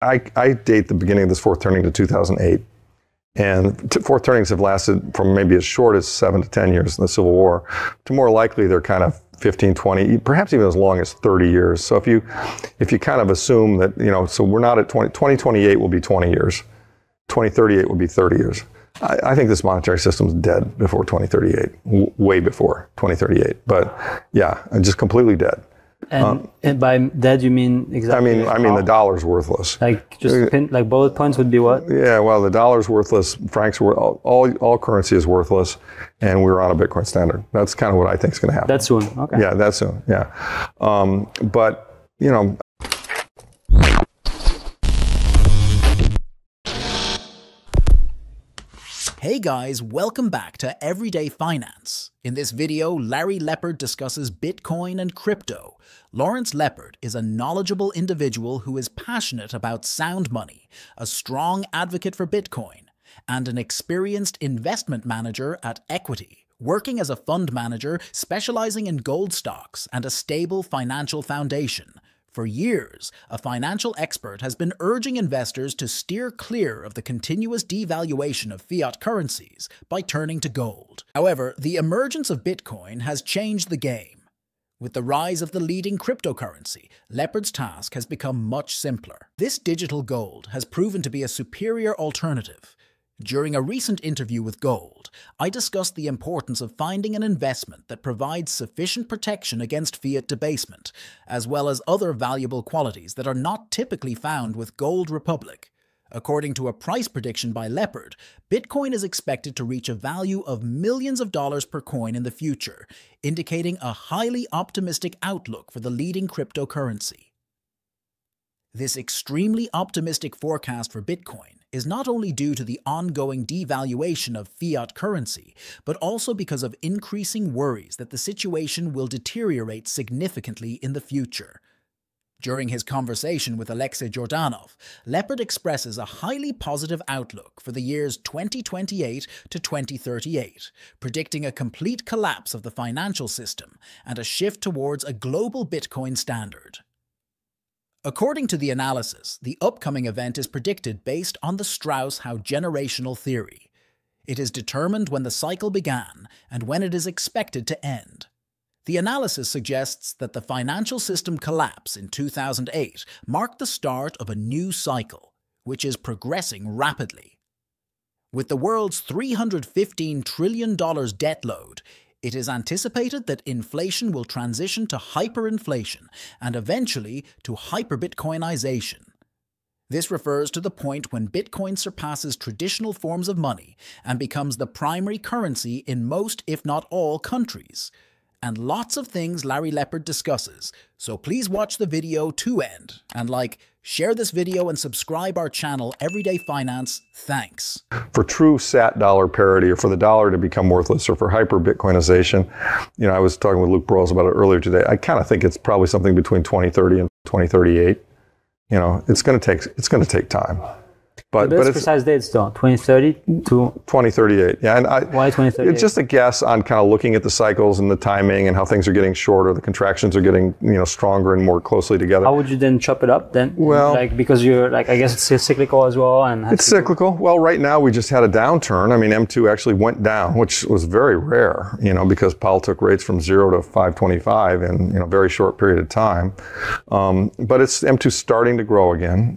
I date the beginning of this fourth turning to 2008. And fourth turnings have lasted from maybe as short as 7 to 10 years in the Civil War, to more likely they're kind of 15, 20, perhaps even as long as 30 years. So if you kind of assume that, so we're not at 2028 will be 20 years. 2038 will be 30 years. I think this monetary system is dead before 2038, way before 2038. But yeah, just completely dead. And by dead, you mean exactly? I mean the dollar's worthless. Like just like bullet points would be what? Yeah, well, the dollar's worthless. Francs were all currency is worthless, and we're on a Bitcoin standard. That's kind of what I think is going to happen. That's soon. Okay. Yeah, that's soon. Yeah, but Hey guys, welcome back to Everyday Finance. In this video, Larry Lepard discusses Bitcoin and crypto. Lawrence Lepard is a knowledgeable individual who is passionate about sound money, a strong advocate for Bitcoin, and an experienced investment manager at Equity, working as a fund manager specializing in gold stocks and a stable financial foundation. For years, a financial expert has been urging investors to steer clear of the continuous devaluation of fiat currencies by turning to gold. However, the emergence of Bitcoin has changed the game. With the rise of the leading cryptocurrency, Lepard's task has become much simpler. This digital gold has proven to be a superior alternative. During a recent interview with Gold, I discussed the importance of finding an investment that provides sufficient protection against fiat debasement, as well as other valuable qualities that are not typically found with GoldRepublic. According to a price prediction by Lepard, Bitcoin is expected to reach a value of millions of dollars per coin in the future, indicating a highly optimistic outlook for the leading cryptocurrency. This extremely optimistic forecast for Bitcoin is not only due to the ongoing devaluation of fiat currency, but also because of increasing worries that the situation will deteriorate significantly in the future. During his conversation with Alexei Jordanov, Lepard expresses a highly positive outlook for the years 2028 to 2038, predicting a complete collapse of the financial system and a shift towards a global Bitcoin standard. According to the analysis, the upcoming event is predicted based on the Strauss-Howe generational theory. It is determined when the cycle began and when it is expected to end. The analysis suggests that the financial system collapse in 2008 marked the start of a new cycle, which is progressing rapidly. With the world's $315 trillion debt load, it is anticipated that inflation will transition to hyperinflation and eventually to hyper-BITCOINIZATION. This refers to the point when Bitcoin surpasses traditional forms of money and becomes the primary currency in most, if not all, countries. And lots of things Larry Lepard discusses, so please watch the video to end. And share this video and subscribe our channel Everyday Finance. Thanks. For true sat dollar parity, or for the dollar to become worthless, or for hyper-Bitcoinization, I was talking with Luke Broyles about it earlier today. I kind of think it's probably something between 2030 and 2038. It's going to take time. But it's precise date still, 2030 to 2038. Yeah, and why 2038? It's just a guess on kind of looking at the cycles and the timing and how things are getting shorter, the contractions are getting stronger and more closely together. How would you then chop it up then? Well, because you're I guess it's cyclical as well, and it's cyclical. Well, right now we just had a downturn. I mean, M2 actually went down, which was very rare, because Powell took rates from 0 to 525 in a very short period of time. But it's M2 starting to grow again,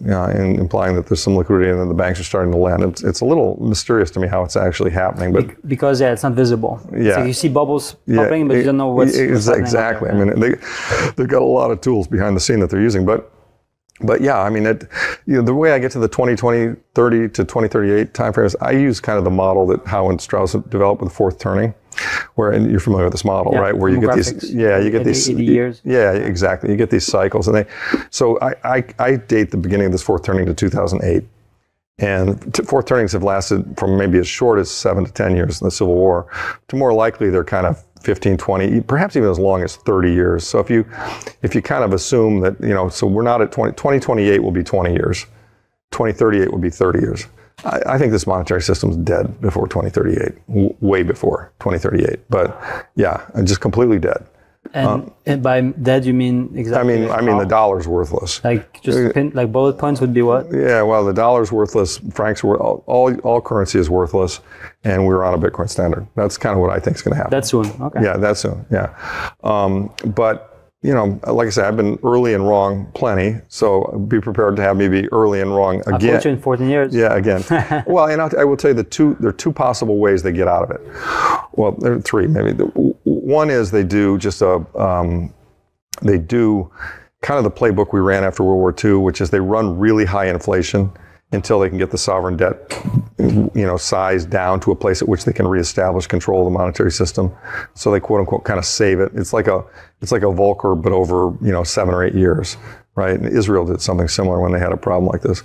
implying that there's some liquidity and the banks are starting to lend. It's a little mysterious to me how it's actually happening, but because it's not visible. Yeah, so you see bubbles popping, but you don't know what's exactly. I mean, they've got a lot of tools behind the scene that they're using, but yeah, I mean, the way I get to the 2020, 30 to 2038 timeframes, I use kind of the model that Howe and Strauss developed with the fourth turning, and you're familiar with this model, right? Where you get these, you get these 80 years. Yeah, exactly. You get these cycles, and so I date the beginning of this fourth turning to 2008. And fourth turnings have lasted from maybe as short as 7 to 10 years in the Civil War, to more likely they're kind of 15, 20, perhaps even as long as 30 years. So if you kind of assume that, so we're not at 2028 will be 20 years. 2038 will be 30 years. I think this monetary system is dead before 2038, way before 2038. But yeah, just completely dead. And by that you mean exactly? I mean the dollar's worthless. Like just like bullet points would be what? Yeah, well, the dollar's worthless. Frank's all currency is worthless, and we're on a Bitcoin standard. That's kind of what I think is going to happen. That soon. Okay. Yeah, that soon. Yeah, but you know, like I said, I've been early and wrong plenty, so be prepared to have me be early and wrong again. I've watched you in 14 years. Yeah, again. Well, and I will tell you there are two possible ways they get out of it. Well, there are three maybe. One is they do they do kind of the playbook we ran after World War II, which is they run really high inflation until they can get the sovereign debt, you know, size down to a place at which they can reestablish control of the monetary system. So they quote unquote kind of save it. It's like a Volcker, but over, you know, 7 or 8 years, right? And Israel did something similar when they had a problem like this.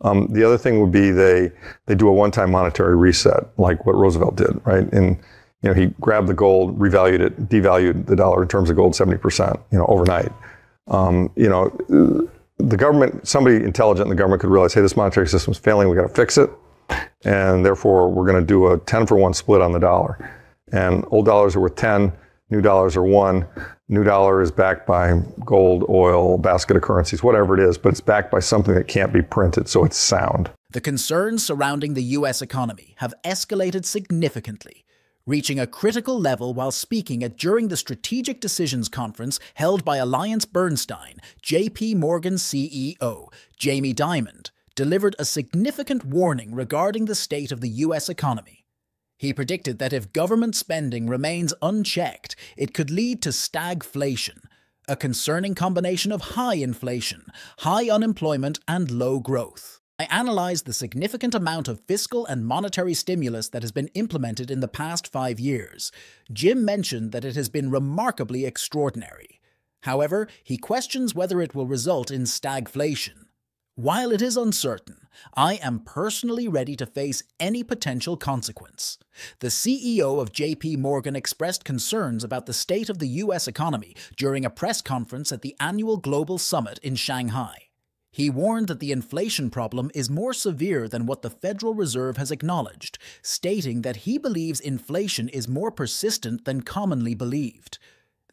The other thing would be they do a one-time monetary reset, like what Roosevelt did, right? And you know, he grabbed the gold, revalued it, devalued the dollar in terms of gold 70%, you know, overnight. You know, the government, somebody intelligent in the government could realize, hey, this monetary system is failing, we got to fix it. And therefore, we're going to do a 10-for-1 split on the dollar. And old dollars are worth 10, new dollars are 1. New dollar is backed by gold, oil, basket of currencies, whatever it is, but it's backed by something that can't be printed, so it's sound. The concerns surrounding the US economy have escalated significantly, reaching a critical level while speaking during the Strategic Decisions Conference held by Alliance Bernstein. JP Morgan CEO Jamie Dimon delivered a significant warning regarding the state of the US economy. He predicted that if government spending remains unchecked, it could lead to stagflation, a concerning combination of high inflation, high unemployment, and low growth. I analyzed the significant amount of fiscal and monetary stimulus that has been implemented in the past 5 years. Jim mentioned that it has been remarkably extraordinary. However, he questions whether it will result in stagflation. While it is uncertain, I am personally ready to face any potential consequence. The CEO of JP Morgan expressed concerns about the state of the US economy during a press conference at the annual Global Summit in Shanghai. He warned that the inflation problem is more severe than what the Federal Reserve has acknowledged, stating that he believes inflation is more persistent than commonly believed.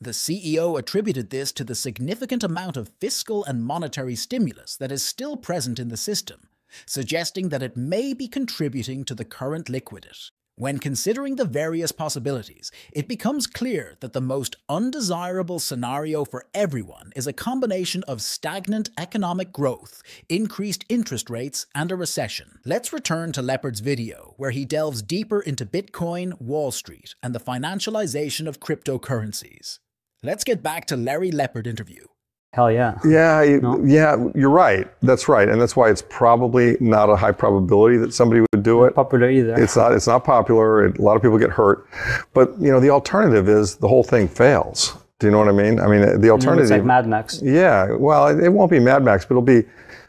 The CEO attributed this to the significant amount of fiscal and monetary stimulus that is still present in the system, suggesting that it may be contributing to the current liquidity. When considering the various possibilities, it becomes clear that the most undesirable scenario for everyone is a combination of stagnant economic growth, increased interest rates, and a recession. Let's return to Lepard's video, where he delves deeper into Bitcoin, Wall Street, and the financialization of cryptocurrencies. Let's get back to Larry Lepard interview. Hell yeah. Yeah, No? yeah, you're right. That's right, and that's why it's probably not a high probability that somebody would do it. Popular either. It's not popular. A lot of people get hurt, but you know the alternative is the whole thing fails. Do you know what I mean? I mean the alternative. It's like Mad Max. Yeah, well, it won't be Mad Max, but it'll be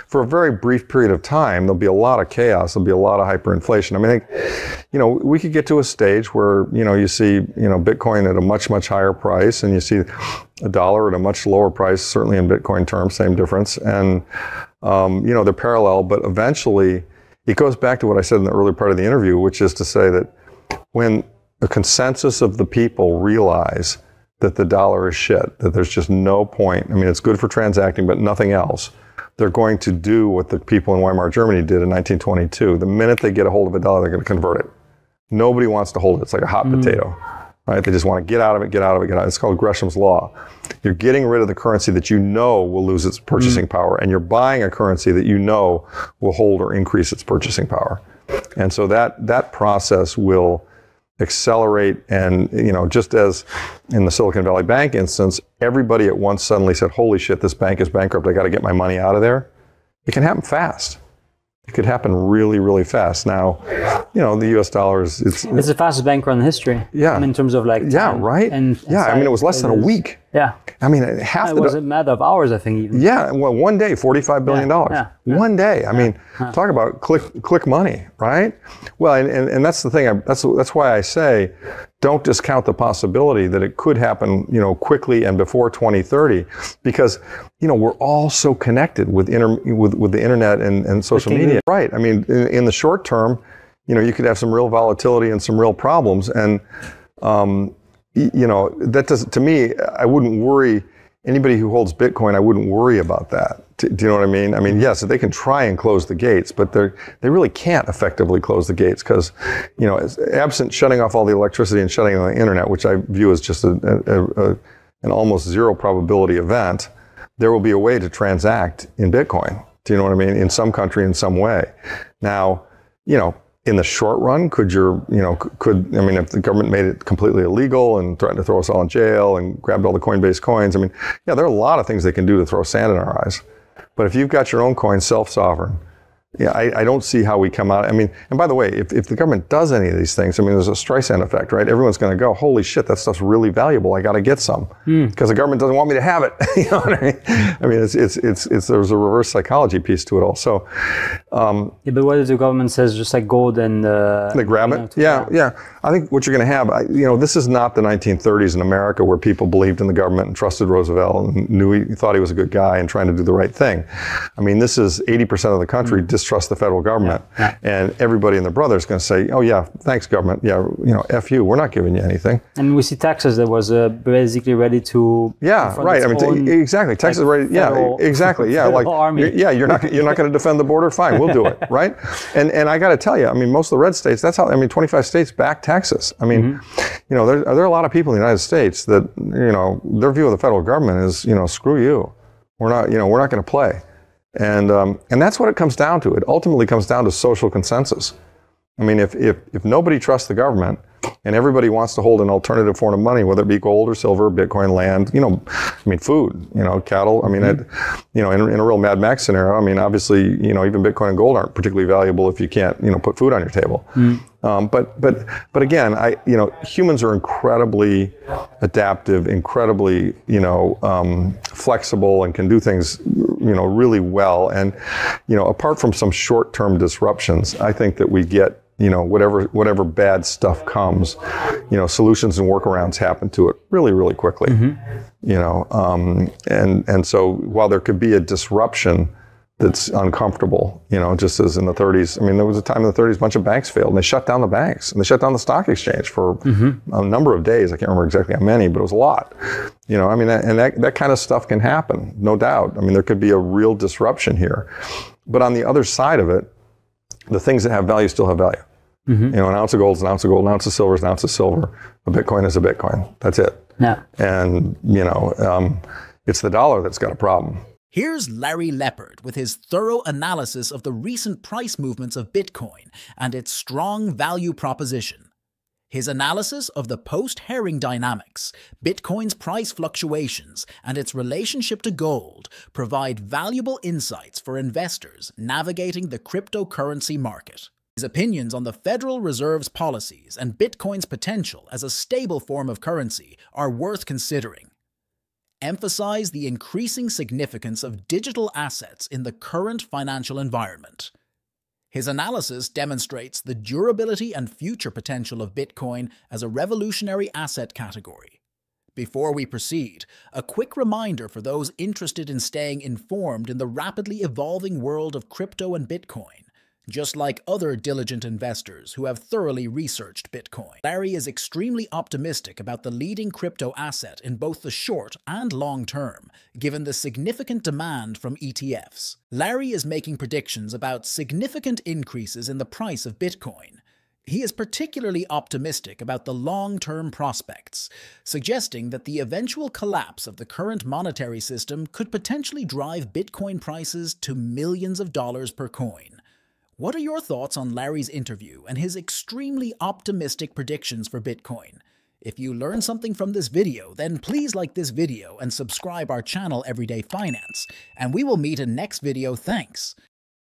for a very brief period of time. There'll be a lot of chaos. There'll be a lot of hyperinflation. I mean, I think, you know, we could get to a stage where you see Bitcoin at a much higher price, and you see a dollar at a much lower price, certainly in Bitcoin terms, same difference, and they're parallel. But eventually, it goes back to what I said in the earlier part of the interview, which is to say that when a consensus of the people realize that the dollar is shit, that there's just no point. I mean, it's good for transacting, but nothing else. They're going to do what the people in Weimar Germany did in 1922. The minute they get a hold of a dollar, they're going to convert it. Nobody wants to hold it. It's like a hot potato, right? They just want to get out of it, get out of it, get out of it. It's called Gresham's Law. You're getting rid of the currency that you know will lose its purchasing power, and you're buying a currency that you know will hold or increase its purchasing power. And so that process will accelerate, and just as in the Silicon Valley Bank instance, everybody at once suddenly said, holy shit, this bank is bankrupt, I got to get my money out of there. It can happen fast. It could happen really fast. Now, the US dollar is it's the fastest bank run in history. Yeah. I mean, in terms of like time. Yeah, right? And I mean, it was less than a week. Yeah. I mean, half it was a matter of hours, I think, even. Yeah, well, one day, $45 billion. Yeah. One day. I mean, talk about click money, right? Well, and that's the thing. That's why I say, don't discount the possibility that it could happen, quickly and before 2030, because, we're all so connected with the internet and social media, right? I mean, in the short term, you could have some real volatility and some real problems, and that doesn't, to me, I wouldn't worry. Anybody who holds Bitcoin, I wouldn't worry about that. Do you know what I mean? I mean, yes, they can try and close the gates, but they really can't effectively close the gates because, absent shutting off all the electricity and shutting down the internet, which I view as just an almost zero probability event, there will be a way to transact in Bitcoin. Do you know what I mean? In some country, in some way. Now, in the short run, if the government made it completely illegal and threatened to throw us all in jail and grabbed all the Coinbase coins, there are a lot of things they can do to throw sand in our eyes. But if you've got your own coin, self-sovereign, I don't see how we come out. And by the way, if the government does any of these things, there's a Streisand effect, right? Everyone's going to go, holy shit, that stuff's really valuable. I got to get some because the government doesn't want me to have it. You know what I mean? There's a reverse psychology piece to it also. But what if the government says just like gold and they grab it? Yeah. I think what you're going to have, this is not the 1930s in America where people believed in the government and trusted Roosevelt and thought he was a good guy and trying to do the right thing. This is 80% of the country distrust the federal government, and everybody and their brother is going to say, "Oh yeah, thanks government. Yeah, F you. We're not giving you anything." And we see Texas that was basically ready to. Yeah, right. Exactly. Texas ready. Yeah, exactly. Yeah, like army. You're not going to defend the border. Fine, we'll do it. Right. And I got to tell you, most of the red states. That's how. 25 states back Texas. There are a lot of people in the United States that their view of the federal government is screw you. We're not going to play. And that's what it comes down to. It ultimately comes down to social consensus. If nobody trusts the government and everybody wants to hold an alternative form of money, whether it be gold or silver, Bitcoin, land, food, cattle. In a real Mad Max scenario, obviously, even Bitcoin and gold aren't particularly valuable if you can't, put food on your table. But again, humans are incredibly adaptive, incredibly, flexible and can do things, really well. And, apart from some short-term disruptions, I think that we get, whatever bad stuff comes, solutions and workarounds happen to it really, really quickly. And so while there could be a disruption that's uncomfortable, just as in the 30s. There was a time in the 30s, a bunch of banks failed, and they shut down the banks, and they shut down the stock exchange for a number of days. I can't remember exactly how many, but it was a lot. That kind of stuff can happen, no doubt. there could be a real disruption here. But on the other side of it, the things that have value still have value. An ounce of gold is an ounce of gold, an ounce of silver is an ounce of silver. A Bitcoin is a Bitcoin. That's it. Yeah. And, it's the dollar that's got a problem. Here's Larry Lepard with his thorough analysis of the recent price movements of Bitcoin and its strong value proposition. His analysis of the post-Herring dynamics, Bitcoin's price fluctuations, and its relationship to gold provide valuable insights for investors navigating the cryptocurrency market. His opinions on the Federal Reserve's policies and Bitcoin's potential as a stable form of currency are worth considering. Emphasize the increasing significance of digital assets in the current financial environment. His analysis demonstrates the durability and future potential of Bitcoin as a revolutionary asset category. Before we proceed, a quick reminder for those interested in staying informed in the rapidly evolving world of crypto and Bitcoin. Just like other diligent investors who have thoroughly researched Bitcoin, Larry is extremely optimistic about the leading crypto asset in both the short and long term, given the significant demand from ETFs. Larry is making predictions about significant increases in the price of Bitcoin. He is particularly optimistic about the long-term prospects, suggesting that the eventual collapse of the current monetary system could potentially drive Bitcoin prices to millions of dollars per coin. What are your thoughts on Larry's interview and his extremely optimistic predictions for Bitcoin? If you learned something from this video, then please like this video and subscribe our channel Everyday Finance, and we will meet in next video. Thanks.